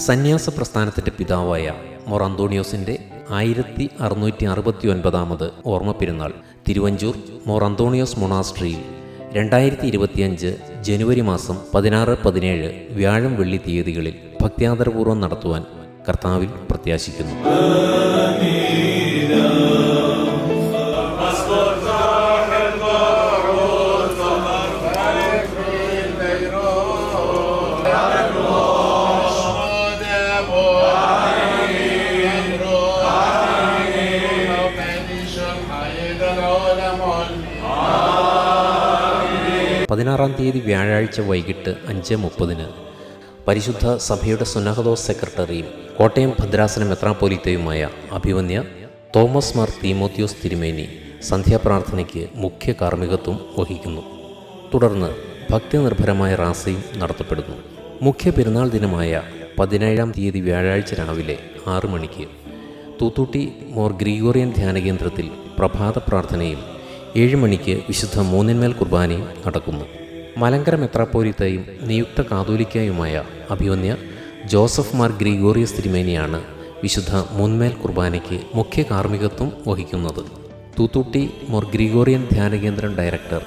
സന്യാസ പ്രസ്ഥാനത്തിൻ്റെ പിതാവായ മോർ അന്തോണിയോസിൻ്റെ 1669 ഓർമ്മ പെരുന്നാൾ തിരുവഞ്ചൂർ മോർ അന്തോണിയോസ് മൊണാസ്ട്രിയിൽ 2025 ജനുവരി മാസം 16-17 വ്യാഴം വെള്ളി തീയതികളിൽ ഭക്ത്യാദരപൂർവ്വം നടത്തുവാൻ കർത്താവിൽ പ്രത്യാശിക്കുന്നു. പതിനാറാം തീയതി വ്യാഴാഴ്ച വൈകിട്ട് 5:30 പരിശുദ്ധ സഭയുടെ സുന്നഹദോസ് സെക്രട്ടറിയും കോട്ടയം ഭദ്രാസന മെത്രാപ്പോലീത്തയുമായ അഭിവന്യ തോമസ് മാർ തീമോത്തിയോസ് തിരുമേനി സന്ധ്യാപ്രാർത്ഥനയ്ക്ക് മുഖ്യ കാർമ്മികത്വം വഹിക്കുന്നു. തുടർന്ന് ഭക്തിനിർഭരമായ റാസയും നടത്തപ്പെടുന്നു. മുഖ്യ പെരുന്നാൾ ദിനമായ 17-ാം തീയതി വ്യാഴാഴ്ച രാവിലെ 6 മണിക്ക് തൂത്തൂട്ടി മോർ ഗ്രിഗോറിയൻ ധ്യാനകേന്ദ്രത്തിൽ പ്രഭാത പ്രാർത്ഥനയും 7 മണിക്ക് വിശുദ്ധ മൂന്നിന്മേൽ കുർബാനയും നടക്കുന്നു. മലങ്കര മെത്രാപ്പോലീത്തയും നിയുക്ത കാതോലിക്കയുമായ അഭിവന്യ ജോസഫ് മാർ ഗ്രിഗോറിയസ് തിരുമേനിയാണ് വിശുദ്ധ മൂന്മേൽ കുർബാനയ്ക്ക് മുഖ്യ കാർമ്മികത്വം വഹിക്കുന്നത്. തൂത്തൂട്ടി മോർ ഗ്രിഗോറിയൻ ധ്യാനകേന്ദ്രം ഡയറക്ടർ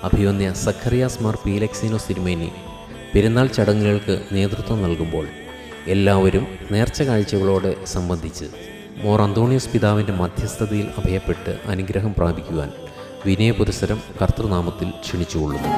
അഭിവന്യ സഖറിയാസ് മാർ പീലക്സീനോസ് തിരുമേനി പെരുന്നാൾ ചടങ്ങുകൾക്ക് നേതൃത്വം നൽകുമ്പോൾ എല്ലാവരും നേർച്ച കാഴ്ചകളോടെ സംബന്ധിച്ച് മോർ അന്തോണിയോസ് പിതാവിൻ്റെ മധ്യസ്ഥതയിൽ അഭയപ്പെട്ട് അനുഗ്രഹം പ്രാപിക്കുവാൻ വിനയപുരസരം കർത്തൃനാമത്തിൽ ക്ഷണിച്ചുകൊള്ളുന്നു.